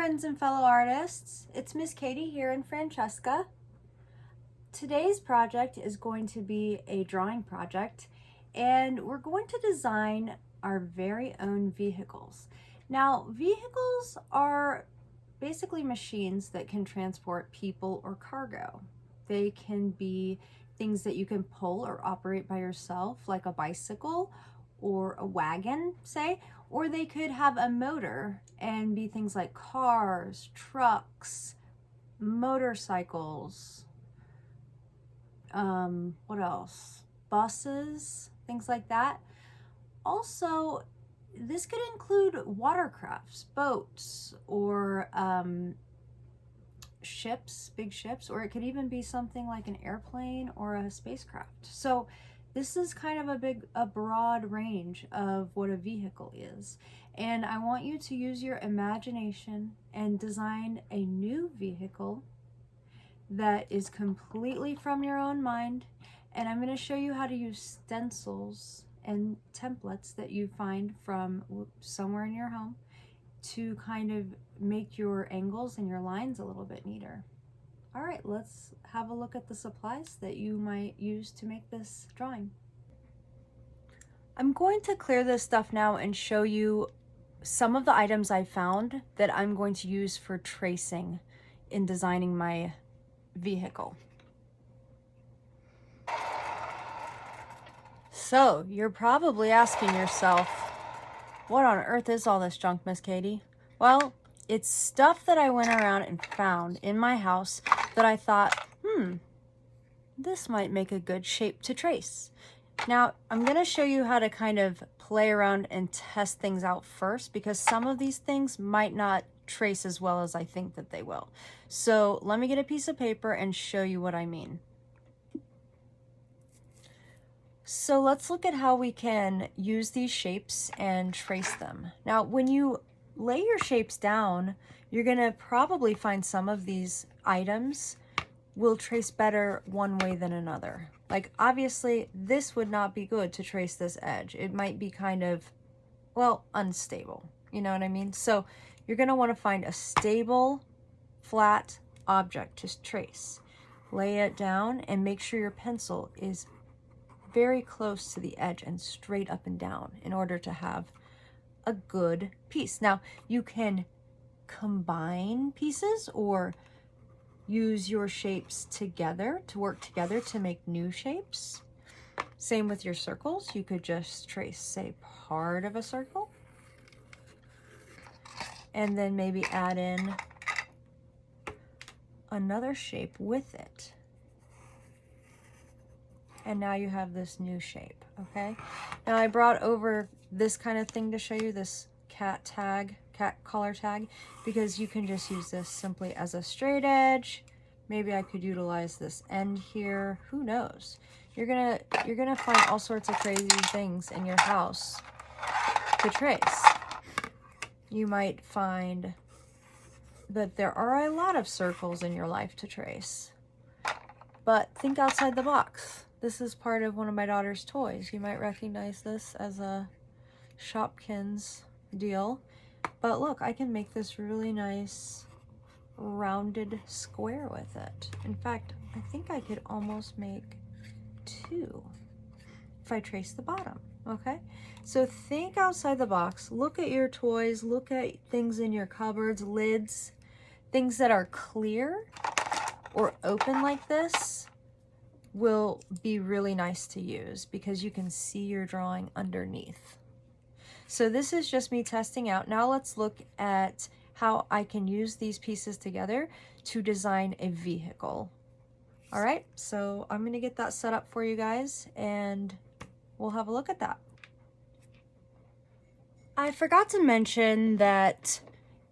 friends and fellow artists. It's Miss Katie here in Francesca. Today's project is going to be a drawing project, and we're going to design our very own vehicles. Now, vehicles are basically machines that can transport people or cargo. They can be things that you can pull or operate by yourself, like a bicycle or a wagon, say, or they could have a motor and be things like cars, trucks, motorcycles, what else? Buses, things like that. Also, this could include watercrafts, boats, or ships, big ships, or it could even be something like an airplane or a spacecraft. So this is kind of a broad range of what a vehicle is. And I want you to use your imagination and design a new vehicle that is completely from your own mind. And I'm going to show you how to use stencils and templates that you find from somewhere in your home to kind of make your angles and your lines a little bit neater. All right, let's have a look at the supplies that you might use to make this drawing. I'm going to clear this stuff now and show you some of the items I found that I'm going to use for tracing in designing my vehicle. So, you're probably asking yourself, what on earth is all this junk, Miss Katie? Well, it's stuff that I went around and found in my house that I thought, this might make a good shape to trace. Now, I'm going to show you how to kind of play around and test things out first, because some of these things might not trace as well as I think that they will. So let me get a piece of paper and show you what I mean. So let's look at how we can use these shapes and trace them. Now, when you lay your shapes down, you're going to probably find some of these items will trace better one way than another. Like, obviously, this would not be good to trace this edge. It might be kind of, well, unstable. You know what I mean? So you're going to want to find a stable, flat object to trace. Lay it down and make sure your pencil is very close to the edge and straight up and down in order to have a good piece. Now, you can combine pieces or use your shapes together to work together to make new shapes. Same with your circles. You could just trace, say, part of a circle and then maybe add in another shape with it. And now you have this new shape, okay? Now I brought over this kind of thing to show you, this cat collar tag, because you can just use this simply as a straight edge. Maybe I could utilize this end here, who knows? You're gonna find all sorts of crazy things in your house to trace. You might find that there are a lot of circles in your life to trace, but think outside the box. This is part of one of my daughter's toys. You might recognize this as a Shopkins deal. But look, I can make this really nice rounded square with it. In fact, I think I could almost make two if I trace the bottom, okay? So think outside the box. Look at your toys. Look at things in your cupboards, lids, things that are clear or open like this will be really nice to use because you can see your drawing underneath. So this is just me testing out. Now let's look at how I can use these pieces together to design a vehicle. All right, so I'm gonna get that set up for you guys and we'll have a look at that. I forgot to mention that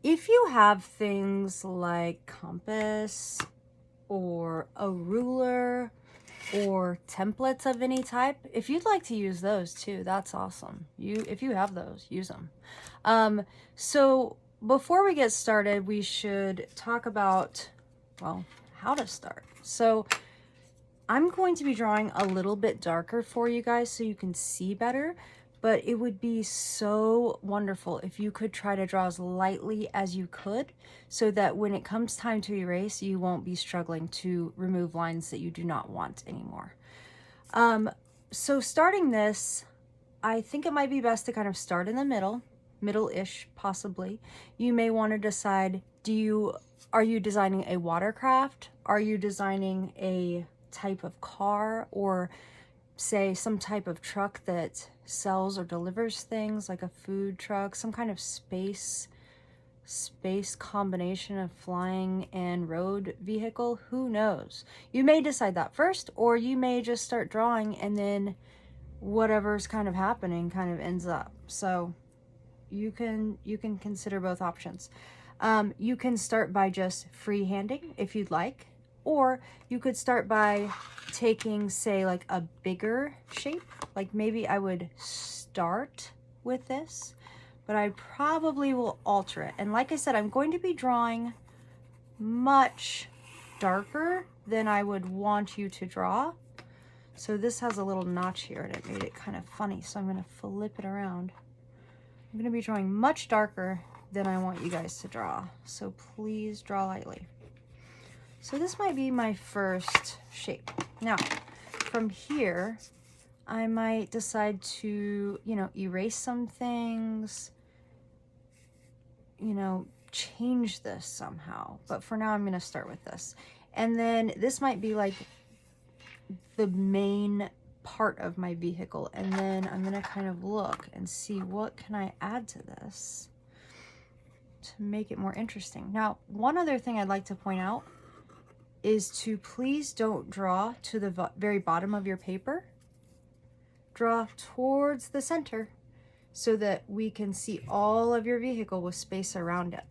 if you have things like compass or a ruler or templates of any type, if you'd like to use those too, that's awesome. If you have those, use them. So before we get started, we should talk about, well, how to start. So I'm going to be drawing a little bit darker for you guys so you can see better, but it would be so wonderful if you could try to draw as lightly as you could, so that when it comes time to erase, you won't be struggling to remove lines that you do not want anymore. So starting this, I think it might be best to kind of start in the middle-ish possibly. You may want to decide, are you designing a watercraft? Are you designing a type of car, or say some type of truck that sells or delivers things, like a food truck, some kind of space combination of flying and road vehicle? Who knows? You may decide that first, or you may just start drawing and then whatever's kind of happening kind of ends up. So you can consider both options. You can start by just freehanding if you'd like, or you could start by taking, say, like a bigger shape. Like maybe I would start with this, but I probably will alter it. And like I said, I'm going to be drawing much darker than I would want you to draw. So this has a little notch here and it made it kind of funny. So I'm going to flip it around. I'm going to be drawing much darker than I want you guys to draw. So please draw lightly. So this might be my first shape. Now, from here, I might decide to, erase some things, change this somehow. But for now, I'm going to start with this. And then this might be like the main part of my vehicle. And then I'm going to kind of look and see what can I add to this to make it more interesting. Now, one other thing I'd like to point out is to please don't draw to the very bottom of your paper. Draw towards the center so that we can see all of your vehicle with space around it.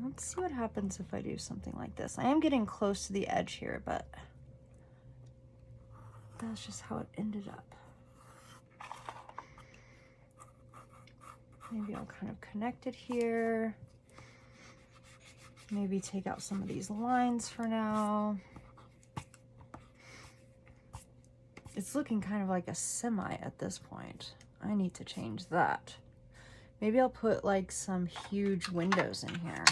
Let's see what happens if I do something like this. I am getting close to the edge here, but that's just how it ended up. Maybe I'll kind of connect it here. Maybe take out some of these lines for now. It's looking kind of like a semi at this point. I need to change that. Maybe I'll put like some huge windows in here.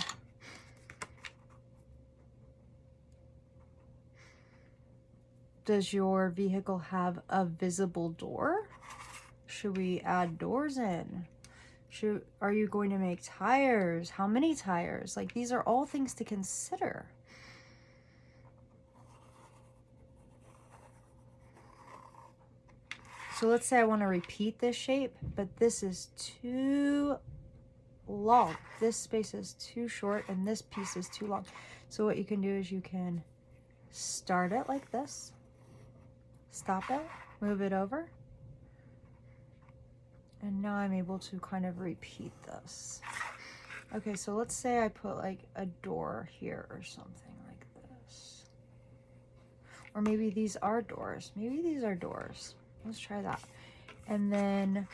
Does your vehicle have a visible door? Should we add doors in? Are you going to make tires? How many tires? Like, these are all things to consider. So let's say I want to repeat this shape, but this is too long. This space is too short and this piece is too long. So what you can do is you can start it like this, stop it, move it over. And now I'm able to kind of repeat this. Okay, so let's say I put like a door here or something like this. Or maybe these are doors. Maybe these are doors. Let's try that. And then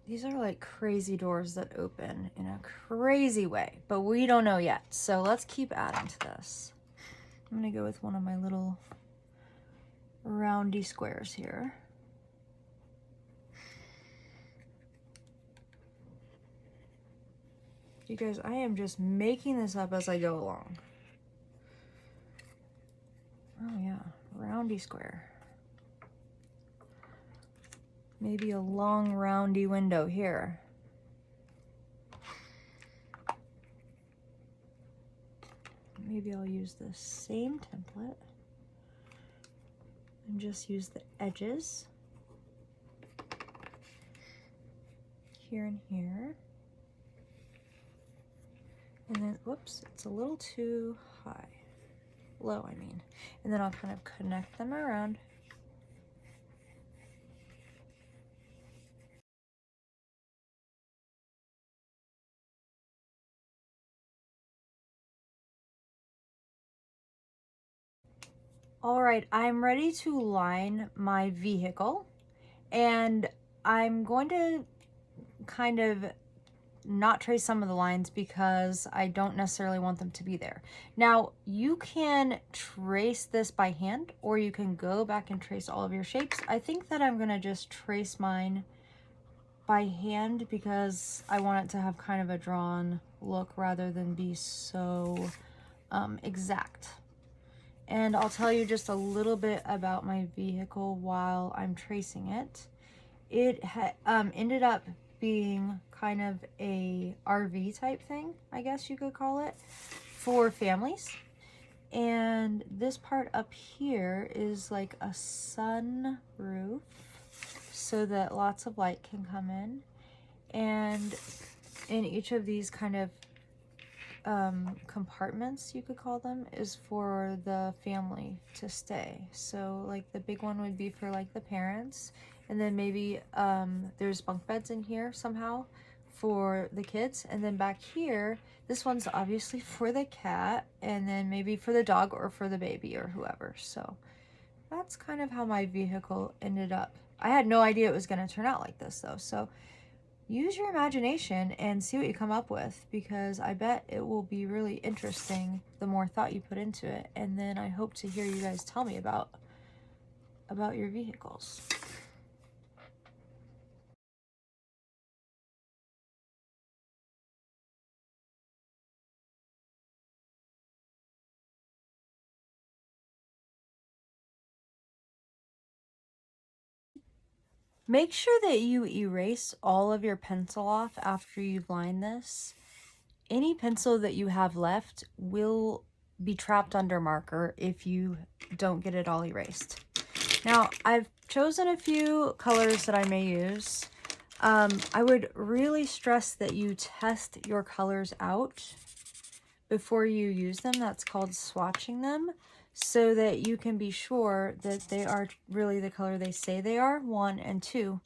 these are like crazy doors that open in a crazy way, but we don't know yet. So let's keep adding to this. I'm gonna go with one of my little roundy squares here. You guys, I am just making this up as I go along. Oh yeah, roundy square. Maybe a long roundy window here. Maybe I'll use the same template and just use the edges here and here. And then, whoops, it's a little too high. Low, I mean. And then I'll kind of connect them around. All right, I'm ready to line my vehicle, and I'm going to kind of not trace some of the lines because I don't necessarily want them to be there. Now, you can trace this by hand, or you can go back and trace all of your shapes. I think that I'm gonna just trace mine by hand because I want it to have kind of a drawn look rather than be so exact. And I'll tell you just a little bit about my vehicle while I'm tracing it. It ended up being kind of a RV type thing, I guess you could call it, for families. And this part up here is like a sunroof so that lots of light can come in. And in each of these kind of compartments, you could call them, is for the family to stay. So like the big one would be for like the parents, and then maybe there's bunk beds in here somehow for the kids, and then back here this one's obviously for the cat, and then maybe for the dog or for the baby or whoever. So that's kind of how my vehicle ended up. I had no idea it was going to turn out like this though, so use your imagination and see what you come up with, because I bet it will be really interesting the more thought you put into it. And then I hope to hear you guys tell me about your vehicles. Make sure that you erase all of your pencil off after you've lined this. Any pencil that you have left will be trapped under marker if you don't get it all erased. Now, I've chosen a few colors that I may use. I would really stress that you test your colors out before you use them. That's called swatching them, so that you can be sure that they are really the color they say they are, 1, and 2,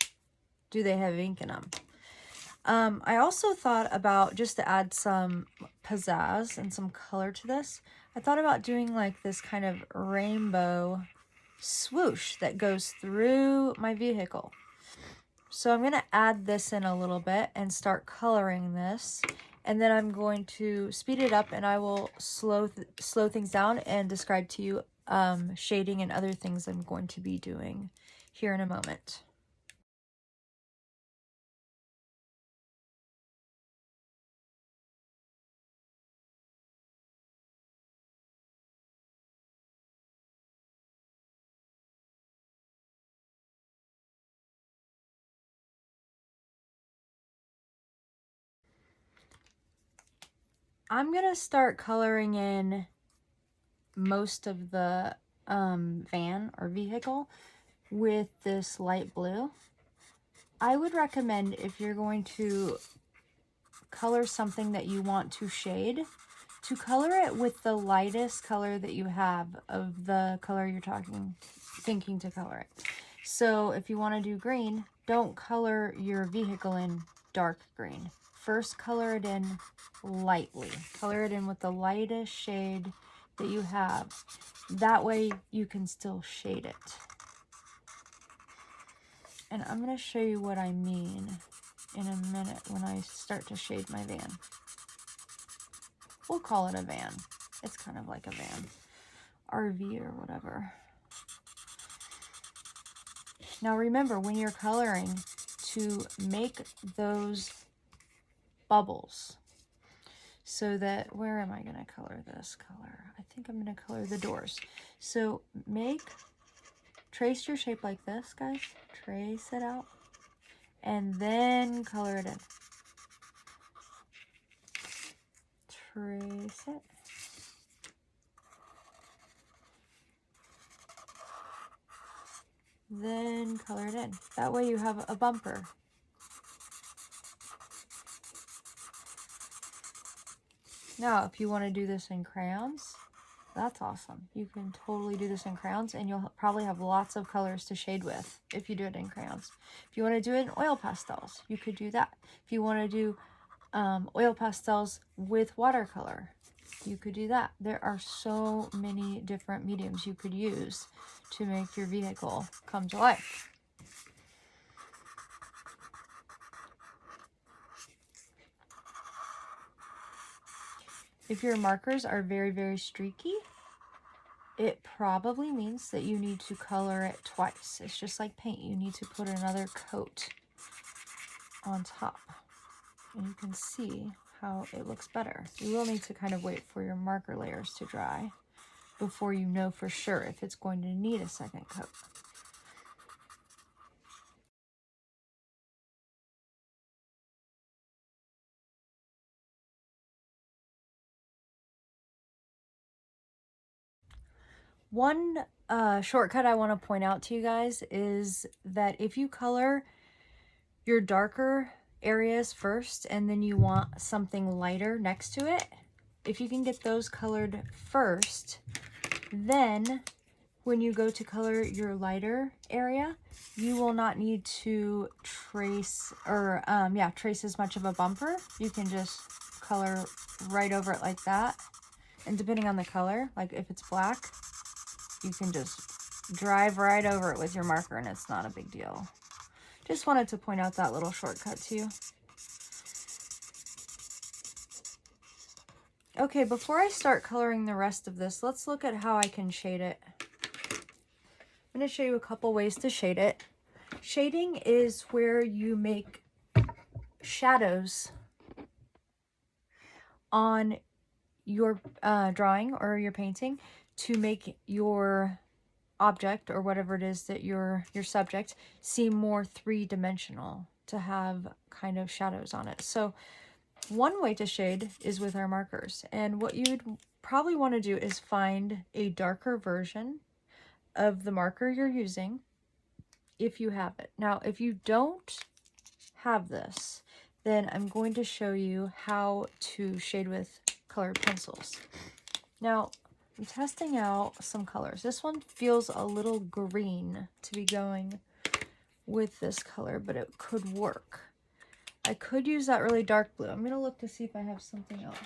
do they have ink in them? I also thought about, just to add some pizzazz and some color to this, I thought about doing like this kind of rainbow swoosh that goes through my vehicle. So I'm going to add this in a little bit and start coloring this, and then I'm going to speed it up, and I will slow things down and describe to you shading and other things I'm going to be doing here in a moment. I'm going to start coloring in most of the van or vehicle with this light blue. I would recommend, if you're going to color something that you want to shade, to color it with the lightest color that you have of the color you're thinking to color it. So if you want to do green, don't color your vehicle in dark green. First, color it in lightly. Color it in with the lightest shade that you have. That way you can still shade it. And I'm going to show you what I mean in a minute when I start to shade my van. We'll call it a van. It's kind of like a van. RV or whatever. Now remember, when you're coloring, to make those bubbles so that, where am I going to color this color? I think I'm going to color the doors. So trace your shape like this, guys. Trace it out and then color it in. Trace it. Then color it in. That way you have a bumper. Now, if you want to do this in crayons, that's awesome. You can totally do this in crayons, and you'll probably have lots of colors to shade with if you do it in crayons. If you want to do it in oil pastels, you could do that. If you want to do oil pastels with watercolor, you could do that. There are so many different mediums you could use to make your vehicle come to life. If your markers are very, very streaky, it probably means that you need to color it twice. It's just like paint. You need to put another coat on top. And you can see how it looks better. You will need to kind of wait for your marker layers to dry before you know for sure if it's going to need a second coat. One shortcut I want to point out to you guys is that if you color your darker areas first and then you want something lighter next to it, if you can get those colored first, then when you go to color your lighter area, you will not need to trace or trace as much of a bumper. You can just color right over it like that. And depending on the color, like if it's black, you can just drive right over it with your marker and it's not a big deal. Just wanted to point out that little shortcut to you. Okay, before I start coloring the rest of this, let's look at how I can shade it. I'm going to show you a couple ways to shade it. Shading is where you make shadows on your drawing or your painting to make your object or whatever it is that your subject seem more three-dimensional, to have kind of shadows on it. So one way to shade is with our markers, and what you'd probably want to do is find a darker version of the marker you're using if you have it. Now if you don't have this, then I'm going to show you how to shade with colored pencils. Now I'm testing out some colors. This one feels a little green to be going with this color, but it could work. I could use that really dark blue. I'm going to look to see if I have something else.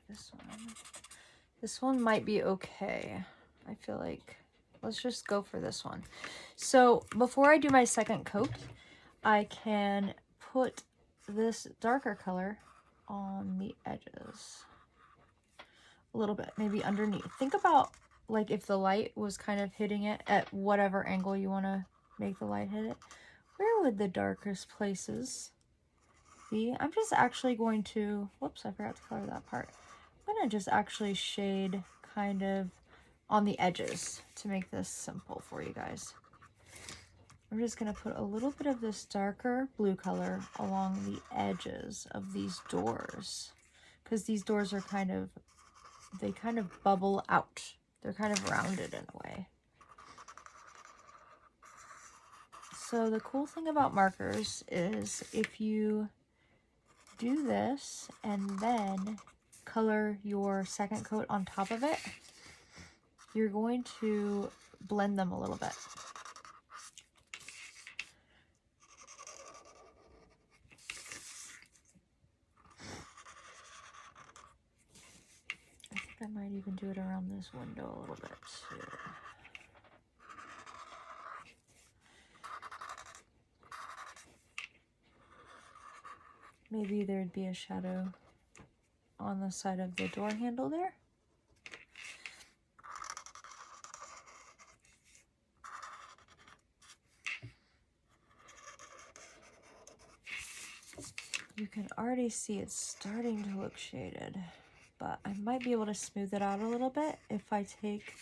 This one. This one might be okay. I feel like let's just go for this one. So before I do my second coat, I can put this darker color on the edges a little bit, maybe underneath. Think about like if the light was kind of hitting it at whatever angle you want to make the light hit it. Where would the darkest places be? I'm just actually going to, whoops, I forgot to color that part. I'm going to just actually shade kind of on the edges to make this simple for you guys. I'm just going to put a little bit of this darker blue color along the edges of these doors, because these doors are they kind of bubble out. They're kind of rounded in a way. So the cool thing about markers is if you do this and then color your second coat on top of it, you're going to blend them a little bit. I think I might even do it around this window a little bit too. Maybe there'd be a shadow on the side of the door handle there. You can already see it's starting to look shaded, but I might be able to smooth it out a little bit if I take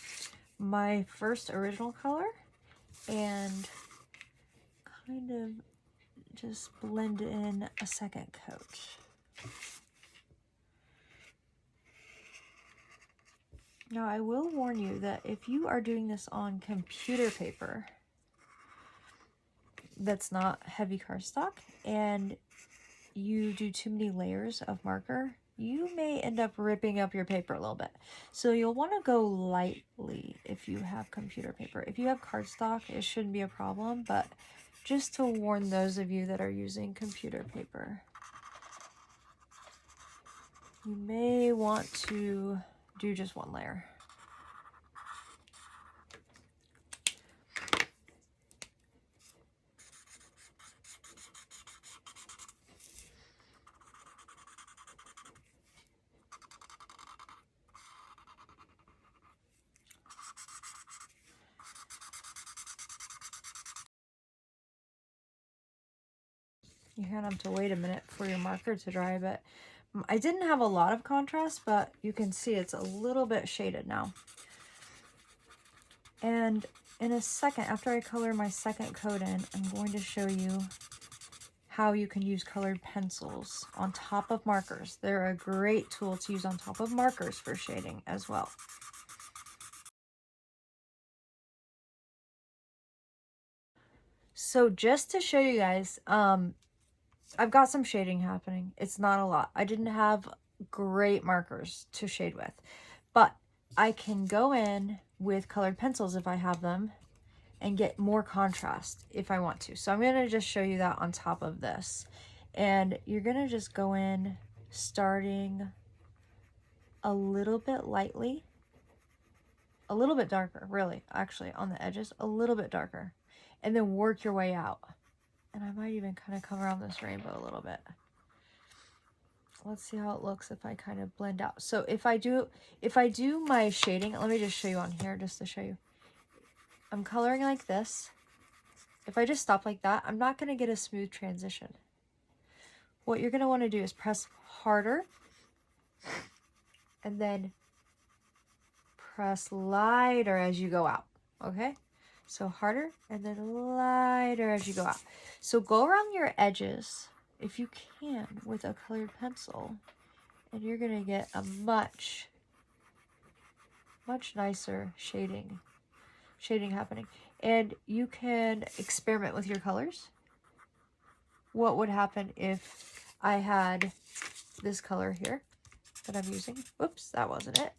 my first original color and kind of just blend in a second coat. Now I will warn you that if you are doing this on computer paper that's not heavy cardstock and you do too many layers of marker, you may end up ripping up your paper a little bit. So you'll want to go lightly if you have computer paper. If you have cardstock, it shouldn't be a problem, but just to warn those of you that are using computer paper, you may want to do just one layer. You kind of have to wait a minute for your marker to dry, but I didn't have a lot of contrast, but you can see it's a little bit shaded now. And in a second, after I color my second coat in, I'm going to show you how you can use colored pencils on top of markers. They're a great tool to use on top of markers for shading as well. So just to show you guys, I've got some shading happening. It's not a lot. I didn't have great markers to shade with, but I can go in with colored pencils if I have them and get more contrast if I want to. So I'm going to just show you that on top of this. And you're going to just go in starting a little bit lightly, a little bit darker, really, actually, on the edges, a little bit darker, and then work your way out. And I might even kind of come around this rainbow a little bit. Let's see how it looks if I kind of blend out. So if I do my shading, let me just show you on here just to show you. I'm coloring like this. If I just stop like that, I'm not going to get a smooth transition. What you're going to want to do is press harder and then press lighter as you go out. Okay? So harder and then lighter as you go out. So go around your edges if you can with a colored pencil, and you're going to get a much nicer shading happening. And you can experiment with your colors. What would happen if I had this color here that I'm using? Whoops, that wasn't it.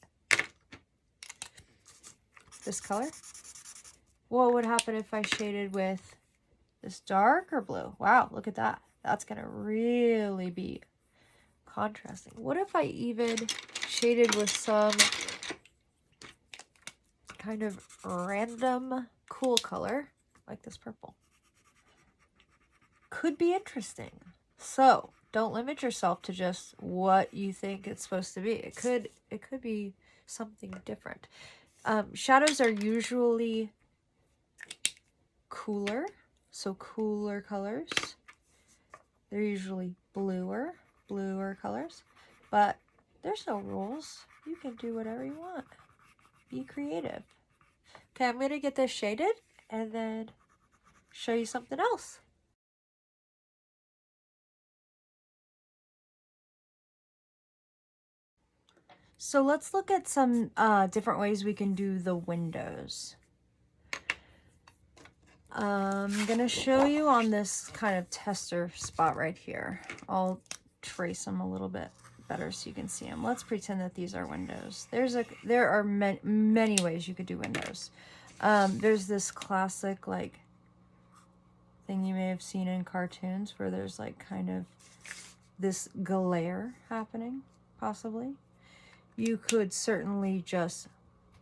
This color. What would happen if I shaded with this darker blue? Wow, look at that. That's going to really be contrasting. What if I even shaded with some kind of random cool color like this purple? Could be interesting. So don't limit yourself to just what you think it's supposed to be. It could be something different. Shadows are usually cooler, so cooler colors. They're usually bluer colors, but there's no rules. You can do whatever you want. Be creative. Okay, I'm gonna get this shaded and then show you something else. So let's look at some different ways we can do the windows. I'm gonna show you on this kind of tester spot right here. I'll trace them a little bit better so you can see them. Let's pretend that these are windows. There are many ways you could do windows. There's this classic like thing you may have seen in cartoons where there's like kind of this glare happening, possibly. You could certainly just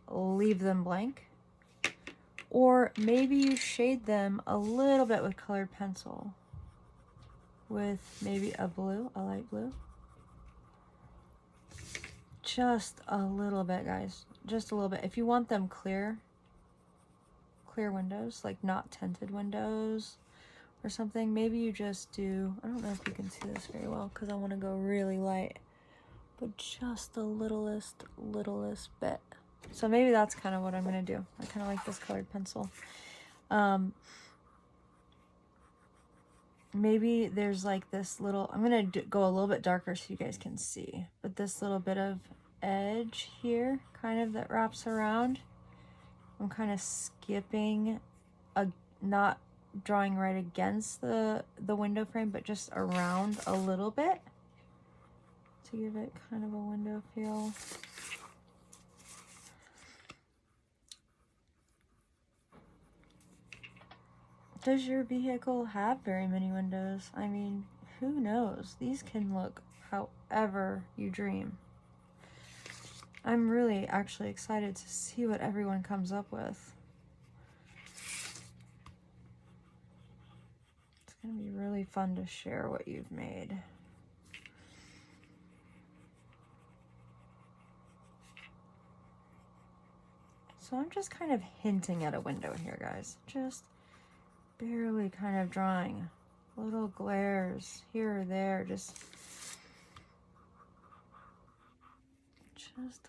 leave them blank, or maybe you shade them a little bit with colored pencil with maybe a light blue. Just a little bit, guys, just a little bit. If you want them clear windows, like not tinted windows or something, maybe you just do, I don't know if you can see this very well because I want to go really light, but just the littlest bit. So maybe that's kind of what I'm going to do. I kind of like this colored pencil. Maybe there's like this little, I'm going to go a little bit darker so you guys can see, but this little bit of edge here kind of that wraps around. I'm kind of skipping, not drawing right against the window frame, but just around a little bit to give it kind of a window feel. Does your vehicle have very many windows? I mean, who knows? These can look however you dream. I'm really actually excited to see what everyone comes up with. It's going to be really fun to share what you've made. So I'm just kind of hinting at a window here, guys. Just barely kind of drawing a little glares here or there, just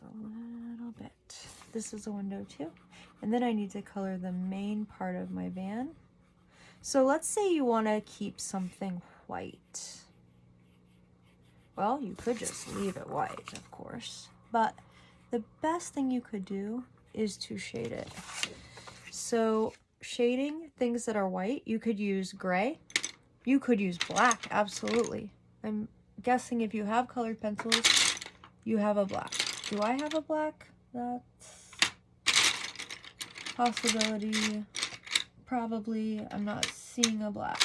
a little bit. This is a window too. And then I need to color the main part of my van. So let's say you want to keep something white. Well, you could just leave it white, of course, but the best thing you could do is to shade it. So shading things that are white, you could use gray, you could use black, absolutely. I'm guessing if you have colored pencils, you have a black. Do I have a black? That's possibility. Probably. I'm not seeing a black.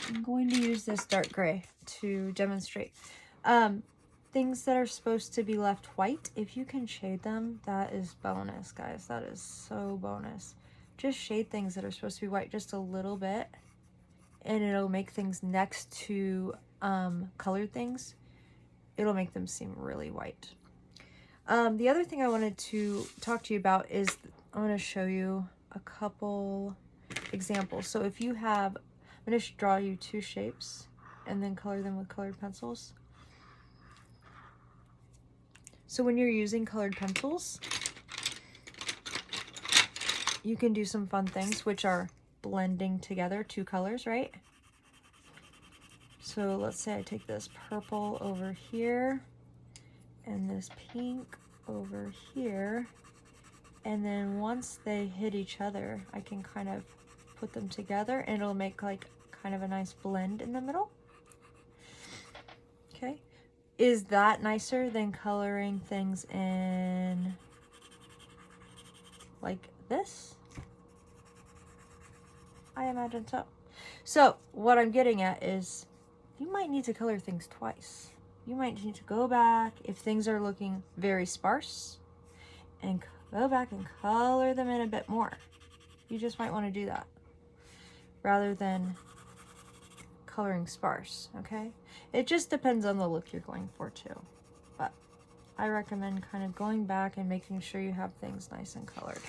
I'm going to use this dark gray to demonstrate. Things that are supposed to be left white, if you can shade them, that is bonus, guys. That is so bonus. Just shade things that are supposed to be white just a little bit, and it'll make things next to colored things, it'll make them seem really white. The other thing I wanted to talk to you about is I'm going to show you a couple examples. So if you have, I'm going to draw you two shapes and then color them with colored pencils. So when you're using colored pencils, you can do some fun things, which are blending together two colors, right? So let's say I take this purple over here and this pink over here, and then once they hit each other, I can kind of put them together and it'll make like kind of a nice blend in the middle. Okay, is that nicer than coloring things in like this? I imagine so. So what I'm getting at is you might need to color things twice. You might need to go back if things are looking very sparse and go back and color them in a bit more. You just might want to do that rather than coloring sparse, okay? It just depends on the look you're going for too. But I recommend kind of going back and making sure you have things nice and colored.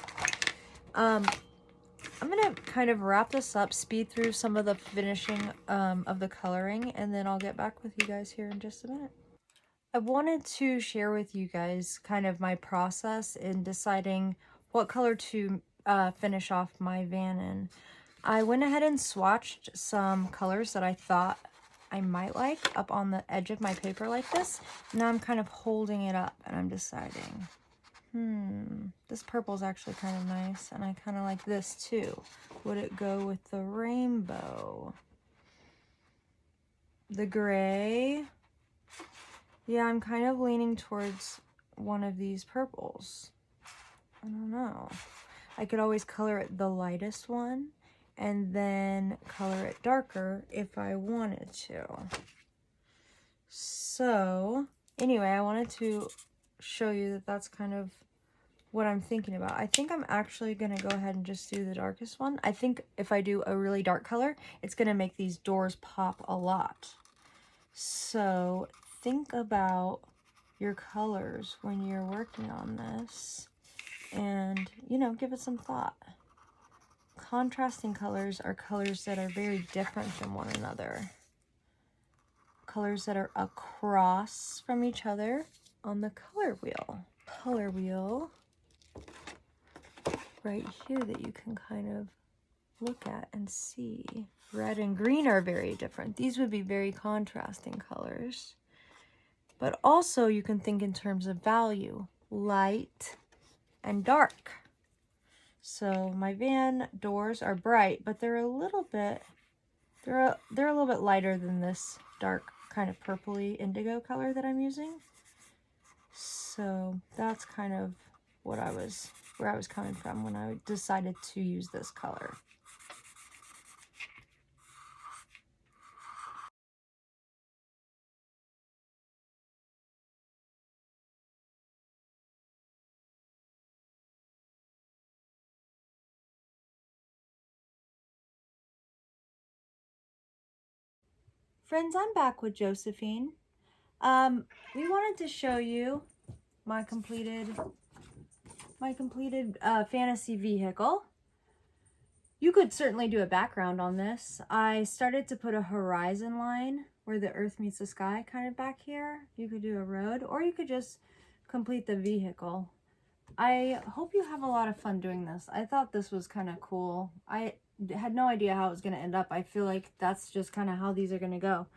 I'm going to kind of wrap this up, speed through some of the finishing of the coloring, and then I'll get back with you guys here in just a minute. I wanted to share with you guys kind of my process in deciding what color to finish off my van in. I went ahead and swatched some colors that I thought I might like up on the edge of my paper like this. Now I'm kind of holding it up and I'm deciding, this purple is actually kind of nice, and I kind of like this too. Would it go with the rainbow? The gray? Yeah, I'm kind of leaning towards one of these purples. I don't know. I could always color it the lightest one and then color it darker if I wanted to. So anyway, I wanted to show you that that's kind of what I'm thinking about. I think I'm actually going to go ahead and just do the darkest one. I think if I do a really dark color, it's going to make these doors pop a lot. So think about your colors when you're working on this and, you know, give it some thought. Contrasting colors are colors that are very different from one another. Colors that are across from each other on the color wheel. Color wheel right here that you can kind of look at and see. Red and green are very different. These would be very contrasting colors. But also you can think in terms of value, light and dark. So my van doors are bright, but they're a little bit lighter than this dark kind of purpley indigo color that I'm using. So that's kind of where I was coming from when I decided to use this color. Friends, I'm back with Josephine. We wanted to show you my completed fantasy vehicle. You could certainly do a background on this. I started to put a horizon line where the earth meets the sky kind of back here. You could do a road, or you could just complete the vehicle. I hope you have a lot of fun doing this. I thought this was kind of cool. I had no idea how it was going to end up. I feel like that's just kind of how these are going to go.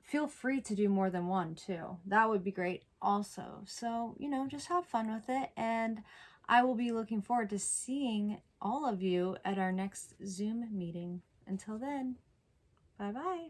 Feel free to do more than one too. That would be great also. So, you know, just have fun with it. And I will be looking forward to seeing all of you at our next Zoom meeting. Until then, bye-bye.